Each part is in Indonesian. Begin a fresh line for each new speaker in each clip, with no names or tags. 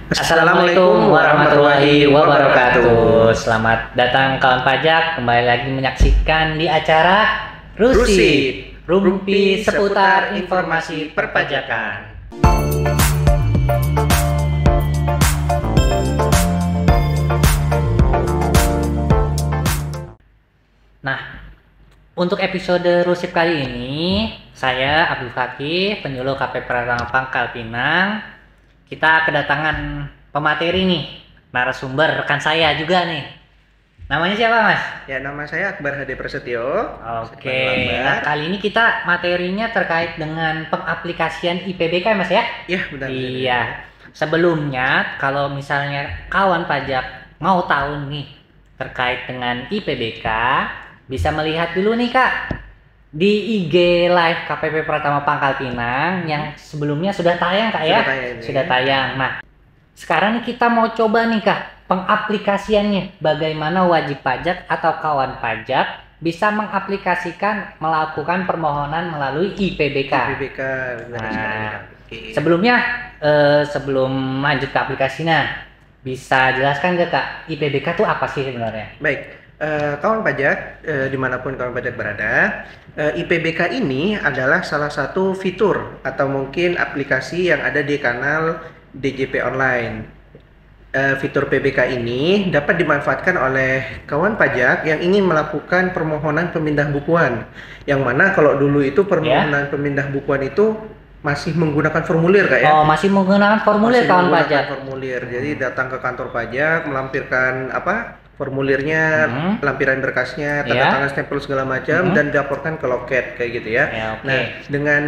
Assalamualaikum warahmatullahi wabarakatuh. Selamat datang kawan pajak, kembali lagi menyaksikan di acara Rusip, Rumpi seputar informasi perpajakan. Nah, untuk episode Rusip kali ini, saya Abdul Fakih, penyuluh KP Pratama Pangkal Pinang. Kita kedatangan pemateri nih, narasumber rekan saya juga nih. Namanya siapa, Mas?
Ya, nama saya Akbar Hadi Prasetyo.
Oke, nah kali ini kita materinya terkait dengan pengaplikasian IPBK, Mas ya?
Iya, benar.
Iya. Sebelumnya, kalau misalnya kawan pajak mau tahu nih terkait dengan IPBK, bisa melihat dulu nih, Kak, di IG Live KPP Pratama Pangkal Pinang yang sebelumnya sudah tayang, Kak ya? Sudah tayang. Nah, sekarang kita mau coba nih, Kak, pengaplikasiannya. Bagaimana wajib pajak atau kawan pajak bisa mengaplikasikan melakukan permohonan melalui IPBK.
IPBK, benar sekali. Oke.
Sebelumnya, sebelum lanjut ke aplikasinya, bisa jelaskan nggak, Kak, IPBK itu apa sih sebenarnya?
Baik. Kawan pajak, dimanapun kawan pajak berada, IPBK ini adalah salah satu fitur atau mungkin aplikasi yang ada di kanal DJP Online. Fitur PBK ini dapat dimanfaatkan oleh kawan pajak yang ingin melakukan permohonan pemindah bukuan. Yang mana kalau dulu itu permohonan pemindah bukuan itu masih menggunakan formulir, Kak ya?
Oh, masih menggunakan formulir kawan pajak.
Formulir. Jadi datang ke kantor pajak, melampirkan formulirnya, lampiran berkasnya, tanda tangan, stempel segala macam, dan dilaporkan ke loket kayak gitu ya. Nah, dengan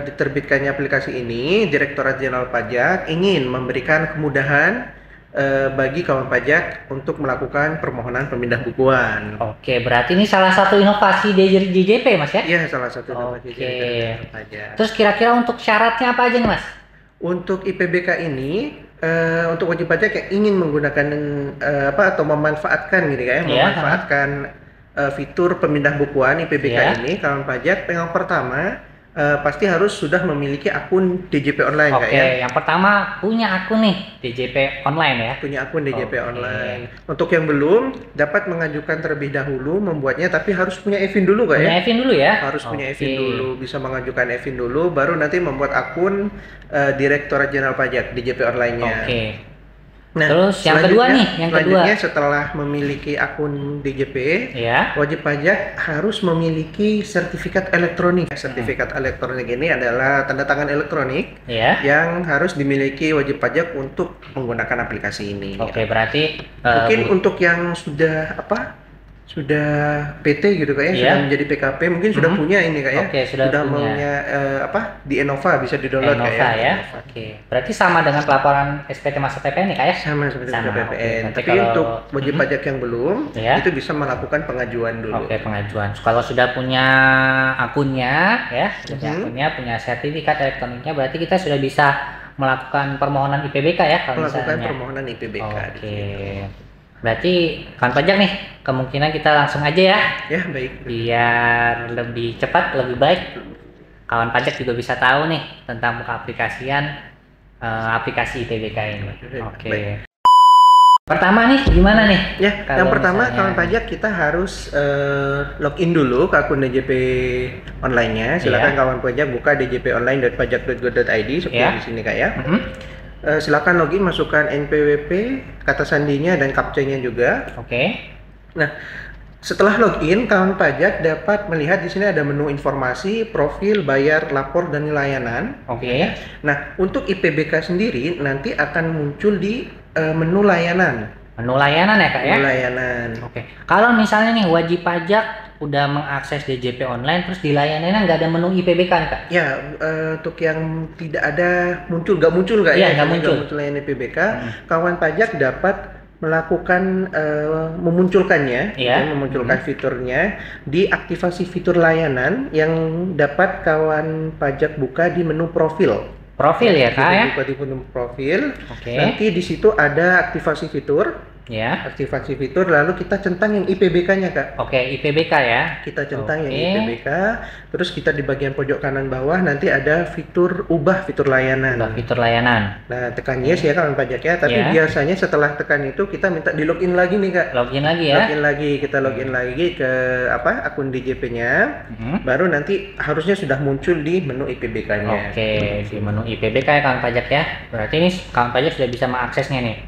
diterbitkannya aplikasi ini, Direktorat Jenderal Pajak ingin memberikan kemudahan bagi kawan pajak untuk melakukan permohonan pemindah bukuan.
Oke, berarti ini salah satu inovasi dari JJP, Mas ya?
Iya, salah satu inovasi dari pajak.
Terus kira-kira untuk syaratnya apa aja nih, Mas?
Untuk IPBK ini, untuk wajib pajak yang ingin menggunakan atau memanfaatkan gitu ya, memanfaatkan fitur pemindah bukuan IPBK ini, kawan pajak yang pertama pasti harus sudah memiliki akun DJP Online, Kak ya.
Yang pertama punya akun nih DJP Online ya.
Punya akun DJP Online. Untuk yang belum, dapat mengajukan terlebih dahulu membuatnya, tapi harus punya EVIN dulu, Kak ya.
Punya EVIN dulu ya.
Harus punya EVIN dulu, bisa mengajukan EVIN dulu, baru nanti membuat akun Direktorat Jenderal Pajak DJP Online-nya. Nah, terus yang kedua nih, selanjutnya setelah memiliki akun DJP, wajib pajak harus memiliki sertifikat elektronik. Sertifikat elektronik ini adalah tanda tangan elektronik yang harus dimiliki wajib pajak untuk menggunakan aplikasi ini.
Oke, berarti
mungkin untuk yang sudah PT gitu, Kak ya, sudah menjadi PKP, mungkin sudah punya ini, Kak ya. Sudah punya di Enova, bisa di-download, Kak ya.
Oke. Berarti sama dengan pelaporan SPT masa PPN nih, Kak ya?
Sama seperti PPN. Tapi untuk wajib pajak yang belum, itu bisa melakukan pengajuan dulu.
Oke, pengajuan. Kalau sudah punya akunnya ya, punya sertifikat elektroniknya, berarti kita sudah bisa melakukan permohonan IPBK ya, kalau
melakukan permohonan IPBK.
Oke. Berarti kawan pajak nih, kemungkinan kita langsung aja ya.
Ya, baik.
Biar lebih cepat, lebih baik. Kawan pajak juga bisa tahu nih tentang pengaplikasian aplikasi IPBK ini. Oke. Pertama nih, gimana nih?
Ya, yang pertama kawan pajak kita harus login dulu ke akun DJP Online-nya. Silakan kawan pajak buka djponline.pajak.go.id seperti di sini, Kak ya. Silakan login, masukkan NPWP, kata sandinya, dan captcha-nya juga. Nah, setelah login, kawan pajak dapat melihat di sini ada menu informasi, profil, bayar, lapor, dan layanan. Nah, untuk IPBK sendiri nanti akan muncul di menu layanan.
Menu layanan ya, Kak ya?
Menu layanan.
Kalau misalnya nih wajib pajak udah mengakses DJP Online, terus di layanannya nggak ada menu IPBK nih, Kak?
Ya, untuk yang tidak ada nggak muncul, Kak ya?
Nggak muncul
layanan IPBK, kawan pajak dapat melakukan memunculkannya, memunculkan fiturnya di aktivasi fitur layanan yang dapat kawan pajak buka di menu profil.
Ya, Kak ya?
Buka di menu profil. Nanti di situ ada aktivasi fitur.
Ya.
Aktivasi fitur, lalu kita centang yang IPBK-nya, Kak.
Oke, IPBK ya.
Kita centang yang IPBK, terus kita di bagian pojok kanan bawah nanti ada fitur ubah fitur layanan.
Ubah fitur layanan.
Nah, tekan yes ya kawan pajak ya, tapi biasanya setelah tekan itu kita minta di login lagi nih, Kak.
Login lagi ya.
Login lagi, kita login lagi ke akun DJP-nya. Baru nanti harusnya sudah muncul di menu IPBK-nya.
Oke, di menu IPBK ya kawan pajak ya. Berarti ini kawan pajak sudah bisa mengaksesnya nih.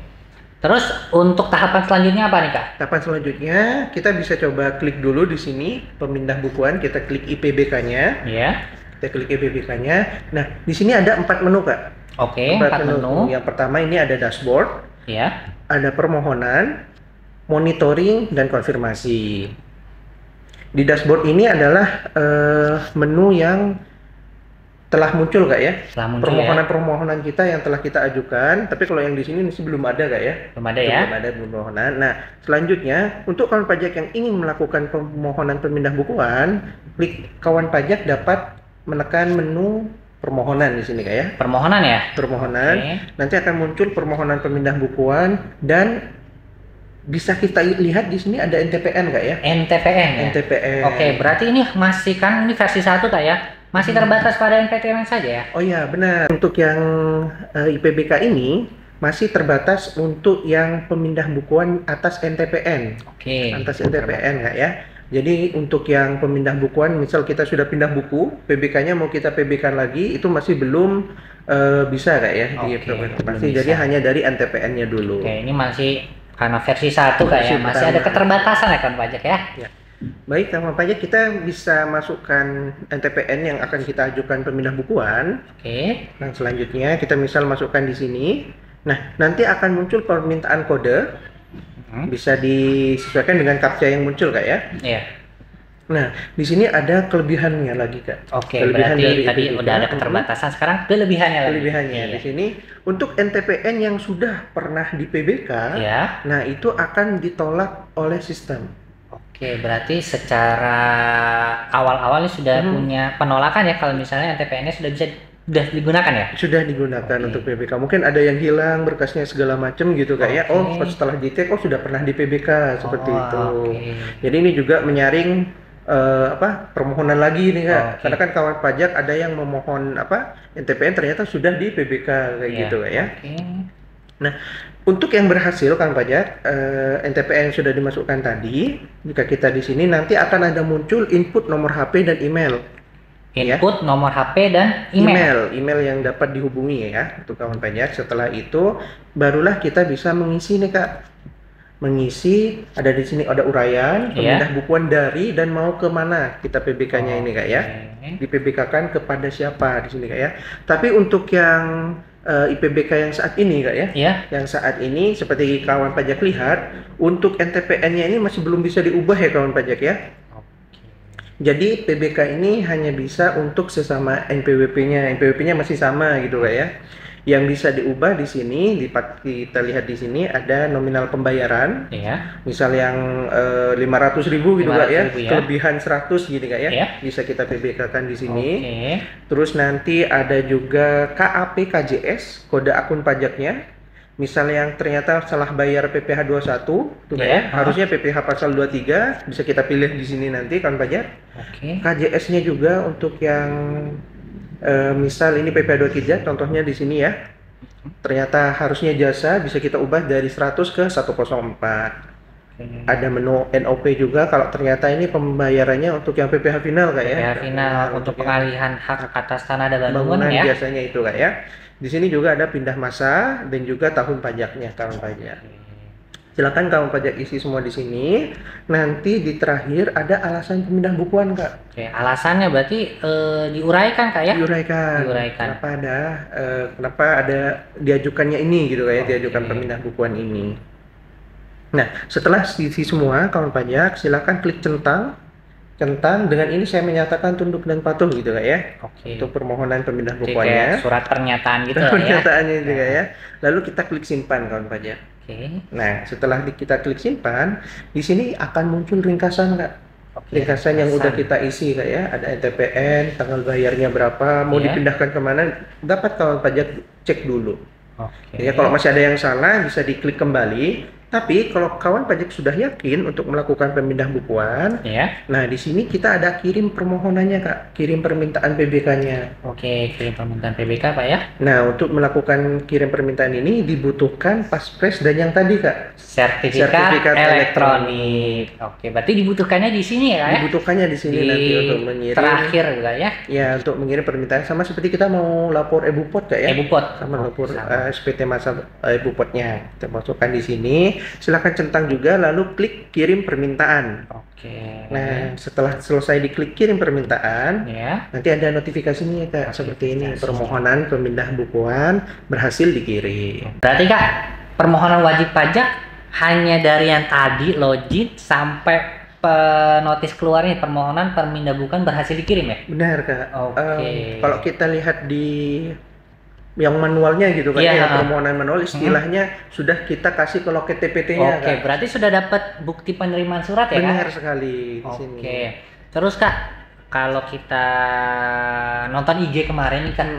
Terus untuk tahapan selanjutnya apa nih, Kak?
Tahapan selanjutnya kita bisa coba klik dulu di sini pemindah bukuan, kita klik IPBK-nya.
Iya.
Kita klik IPBK-nya. Nah, di sini ada 4 menu, Kak.
Oke, 4 menu.
Yang pertama ini ada dashboard.
Iya.
Ada permohonan, monitoring, dan konfirmasi. Di dashboard ini adalah menu yang telah muncul, Kak ya, permohonan-permohonan kita yang telah kita ajukan. Tapi kalau yang di sini masih belum ada, Kak ya.
Belum ada ya.
Belum ada permohonan. Nah, selanjutnya untuk kawan pajak yang ingin melakukan permohonan pemindah bukuan, klik kawan pajak dapat menekan menu permohonan di sini, Kak ya.
Permohonan ya.
Permohonan. Nanti akan muncul permohonan pemindah bukuan dan bisa kita lihat di sini ada NTPN, Kak ya.
NTPN ya.
NTPN.
Oke, berarti ini masih kan ini versi 1, Kak ya. Masih terbatas pada NTPN saja ya?
Oh ya, benar. Untuk yang IPBK ini masih terbatas untuk yang pemindah bukuan atas NTPN.
Oke.
Atas NTPN, Kak ya. Jadi untuk yang pemindah bukuan, misal kita sudah pindah buku, PBK-nya mau kita PBK lagi, itu masih belum bisa, Kak ya. Masih jadi hanya dari NTPN-nya dulu.
Oke, ini masih karena versi 1, Kak ya. Masih ada keterbatasan ya kan pajak ya?
Ya. Baik, sama pajak kita bisa masukkan NTPN yang akan kita ajukan pemindah bukuan.
Oke.
Nah, selanjutnya kita misal masukkan di sini. Nah, nanti akan muncul permintaan kode. Bisa disesuaikan dengan captcha yang muncul, Kak ya.
Iya.
Nah, di sini ada kelebihannya lagi, Kak.
Oke, kelebihan berarti tadi udah ada keterbatasan, sekarang kelebihannya lagi.
Kelebihannya di sini untuk NTPN yang sudah pernah di PBK, nah itu akan ditolak oleh sistem.
Oke, berarti secara awal-awal ini sudah punya penolakan ya kalau misalnya NTPN-nya sudah digunakan ya? Sudah
digunakan untuk PBK. Mungkin ada yang hilang berkasnya segala macam gitu, Kak ya. Oh, setelah dicek sudah pernah di PBK seperti itu. Jadi ini juga menyaring permohonan lagi nih, Kak. Karena kan kawan pajak ada yang memohon NTPN ternyata sudah di PBK kayak gitu, Kak ya. Nah, untuk yang berhasil kawan pajak NTPN sudah dimasukkan tadi, jika kita di sini nanti akan ada muncul input nomor HP dan email.
Input nomor HP dan email.
Email yang dapat dihubungi ya untuk kawan pajak. Setelah itu barulah kita bisa mengisi nih, Kak. Mengisi, ada di sini ada uraian pemindah bukuan dari dan mau ke mana kita PBK-nya ini, Kak ya. Di PBK-kan kepada siapa di sini, Kak ya. Tapi untuk yang IPBK yang saat ini, Kak ya. Yang saat ini seperti kawan pajak lihat, untuk NTPN-nya ini masih belum bisa diubah ya kawan pajak ya. Jadi PBK ini hanya bisa untuk sesama NPWP-nya. NPWP-nya masih sama gitu, Kak ya. Yang bisa diubah di sini, kita lihat di sini ada nominal pembayaran. Misal yang 500.000 gitu, Kak ya. Kelebihan 100 gitu, Kak ya. Bisa kita PBK-kan di sini. Terus nanti ada juga KAP KJS, kode akun pajaknya. Misal yang ternyata salah bayar PPh 21, tuh ya, harusnya PPh pasal 23 bisa kita pilih di sini nanti kan pajak. KJS-nya juga untuk yang misal ini PPh 23, contohnya di sini ya. Ternyata harusnya jasa bisa kita ubah dari 100 ke 104. Ada menu NOP juga kalau ternyata ini pembayarannya untuk yang PPh final, Kak ya.
PPh final untuk pengalihan hak atas tanah dan bangunan ya.
Biasanya itu, Kak ya. Di sini juga ada pindah masa dan juga tahun pajaknya kawan pajak. Silakan kawan pajak isi semua di sini. Nanti di terakhir ada alasan pemindah bukuan, Kak.
Alasannya berarti diuraikan, Kak ya?
Diuraikan. Kenapa ada diajukannya ini gitu, Kak ya, diajukan pemindah bukuan ini. Nah, setelah isi semua kawan pajak, silakan klik centang dengan ini saya menyatakan tunduk dan patuh gitu, Kak ya. Untuk permohonan pemindah bukuannya.
Surat pernyataan gitu
pernyataannya ya. Juga ya. Lalu kita klik simpan kawan pajak. Nah, setelah kita klik simpan, di sini akan muncul ringkasan, Kak. Ringkasan yang udah kita isi, Kak ya. Ada NTPN, tanggal bayarnya berapa, mau dipindahkan kemana, dapat kawan pajak cek dulu. Ya, kalau masih ada yang salah bisa diklik kembali. Tapi kalau kawan pajak sudah yakin untuk melakukan pemindah bukuan,
Ya.
nah di sini kita ada kirim permohonannya Kak, kirim permintaan PBK-nya.
Oke, kirim permintaan PBK Pak ya.
Nah untuk melakukan kirim permintaan ini dibutuhkan paspres dan yang tadi Kak,
Sertifikat elektronik. Oke, berarti dibutuhkannya di sini ya Kak ya?
Dibutuhkannya di sini nanti untuk mengirim.
Terakhir Kak ya?
Ya untuk mengirim permintaan sama seperti kita mau lapor e-bupot Kak ya?
E-bupot.
Sama lapor SPT masa e-bupotnya. Kita masukkan di sini. Silakan centang juga lalu klik kirim permintaan.
Oke.
Nah, setelah selesai diklik kirim permintaan,
Ya.
nanti ada notifikasinya Kak, seperti ini, permohonan pemindah bukuan berhasil dikirim.
Berarti Kak, permohonan wajib pajak hanya dari yang tadi login sampai notis keluarnya permohonan pemindah bukuan berhasil dikirim ya?
Benar Kak.
Oke.
Kalau kita lihat di yang manualnya gitu kan,
Iya,
ya permohonan manual istilahnya sudah kita kasih ke loket TPT-nya.
Oke,
Kak.
berarti sudah dapat bukti penerimaan surat ya
Benar
Kak?
sekali di sini.
Oke, terus Kak, kalau kita nonton IG kemarin nih Kak,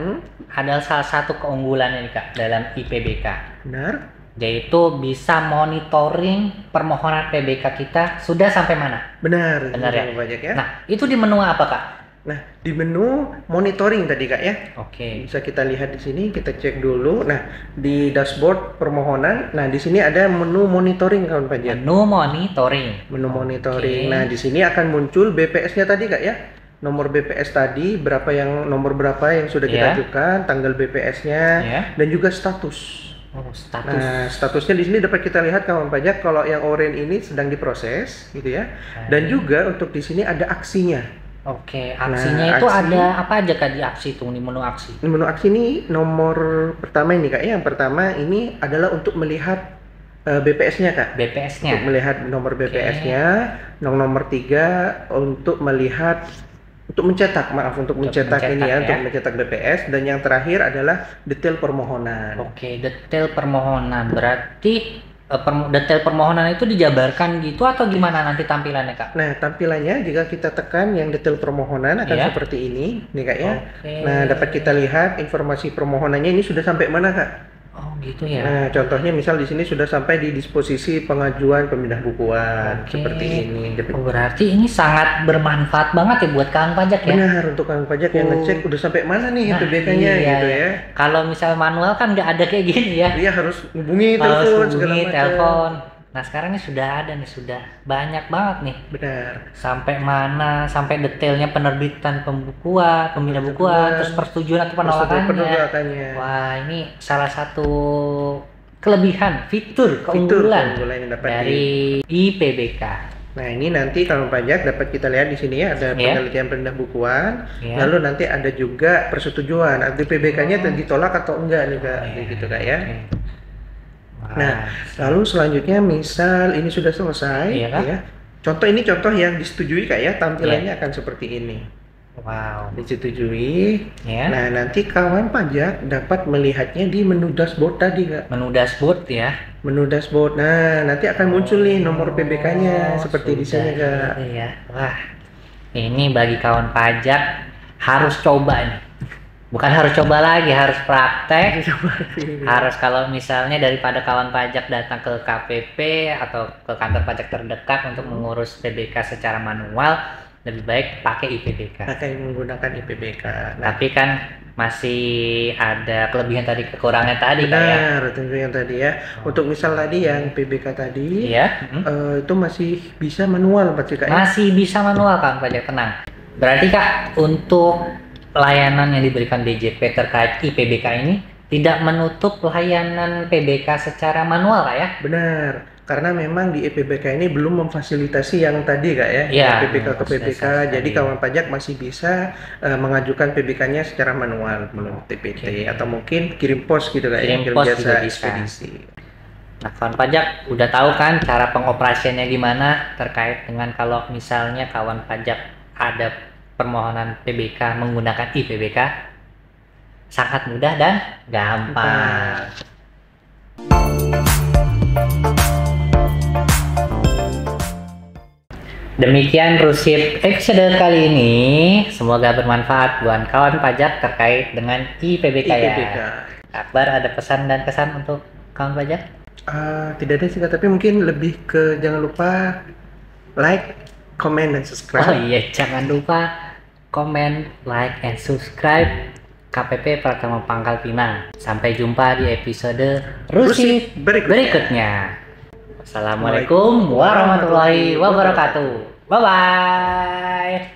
ada salah satu keunggulannya nih Kak dalam IPBK.
Benar.
Yaitu bisa monitoring permohonan PBK kita sudah sampai mana?
Benar.
Benar ya?
Pajak ya.
Nah, itu di menu apa Kak?
Nah, di menu monitoring tadi Kak ya.
Oke.
Bisa kita lihat di sini, kita cek dulu. Nah, di dashboard permohonan, nah di sini ada menu monitoring kawan pajak.
Menu monitoring.
Menu monitoring.
Oke.
Nah, di sini akan muncul BPS-nya tadi Kak ya. Nomor BPS tadi, nomor berapa yang sudah kita
Ya.
ajukan, tanggal BPS-nya,
Ya.
dan juga status.
Oh, status.
Nah, statusnya di sini dapat kita lihat kawan pajak kalau yang oranye ini sedang diproses gitu ya. Dan juga untuk di sini ada aksinya.
Oke, aksinya itu
aksi.
ada apa aja Kak di aksi itu, di menu aksi?
Menu aksi ini nomor pertama ini Kak. Yang pertama ini adalah untuk melihat BPS-nya Kak.
BPS-nya.
Untuk melihat nomor BPS-nya. Nomor 3 untuk melihat untuk mencetak ini ya, untuk mencetak BPS. Dan yang terakhir adalah detail permohonan.
Oke, detail permohonan. Berarti detail permohonan itu dijabarkan gitu atau gimana nanti tampilannya Kak?
Nah, tampilannya jika kita tekan yang detail permohonan akan
Iya.
seperti ini, nih Kak ya.
Oke.
Nah, dapat kita lihat informasi permohonannya ini sudah sampai mana Kak?
Oh gitu ya.
Nah, contohnya misal di sini sudah sampai di disposisi pengajuan pemindah bukuan
Oke.
seperti ini.
Oh, berarti ini sangat bermanfaat banget ya buat kawan pajak ya.
Benar, untuk kawan pajak yang ngecek udah sampai mana nih
Nah,
PBK-nya
iya,
gitu
iya.
ya.
Kalau misal manual kan nggak ada kayak gini ya.
Dia harus hubungi
Harus
telepon segala
hubungi
macam.
telepon. Nah sekarang ini sudah ada nih, sudah banyak banget nih.
Benar.
Sampai mana, sampai detailnya penerbitan pembukuan, pemindah bukuan, terus persetujuan atau penolakannya.
Penolakannya.
Wah ini salah satu kelebihan, fitur keunggulan
yang dapat
dari IPBK.
Nah ini nanti kalau pajak dapat kita lihat di sini ya ada penelitian pemindah bukuan, lalu nanti ada juga persetujuan, arti PBK-nya ditolak atau enggak nih Kak, gitu Kak ya. Nah lalu selanjutnya misal ini sudah selesai, ya. Contoh yang disetujui Kak ya, tampilannya akan seperti ini.
Wow.
Disetujui. Nah nanti kawan pajak dapat melihatnya di menu dashboard tadi Kak.
Menu dashboard ya.
Menu dashboard. Nah nanti akan muncul nih nomor PBK-nya seperti di sini Kak.
Ya. Wah, ini bagi kawan pajak harus coba nih. Bukan harus coba lagi, harus praktek. Harus kalau misalnya daripada kawan pajak datang ke KPP atau ke kantor pajak terdekat untuk mengurus PBK secara manual, lebih baik pakai IPBK.
Pakai menggunakan IPBK.
Nah, tapi kan masih ada kelebihan tadi, kekurangan tadi.
Benar, tentu yang tadi ya. Untuk misal tadi yang PBK tadi, itu masih bisa manual Pak Kak.
Masih bisa manual kawan pajak, tenang. Berarti Kak, untuk layanan yang diberikan DJP terkait IPBK ini tidak menutup layanan PBK secara manual Kak ya?
Benar, karena memang di IPBK ini belum memfasilitasi yang tadi Kak ya, PBK ke PBK, jadi kawan pajak masih bisa mengajukan PBK-nya secara manual melalui TPT atau mungkin kirim pos gitu Kak,
kirim jasa ekspedisi. Nah kawan pajak udah tahu kan cara pengoperasiannya gimana terkait dengan kalau misalnya kawan pajak ada permohonan PBK menggunakan IPBK, sangat mudah dan gampang. Demikian Rusip episode kali ini, semoga bermanfaat buat kawan pajak terkait dengan IPBK ya. Akbar ada pesan dan kesan untuk kawan pajak?
Tidak ada sih Kak, tapi mungkin lebih ke jangan lupa like, comment, dan subscribe.
Oh iya, jangan lupa comment, like, and subscribe KPP Pratama Pangkal Pinang. Sampai jumpa di episode Rusif berikutnya. Assalamualaikum warahmatullahi wabarakatuh. Bye-bye.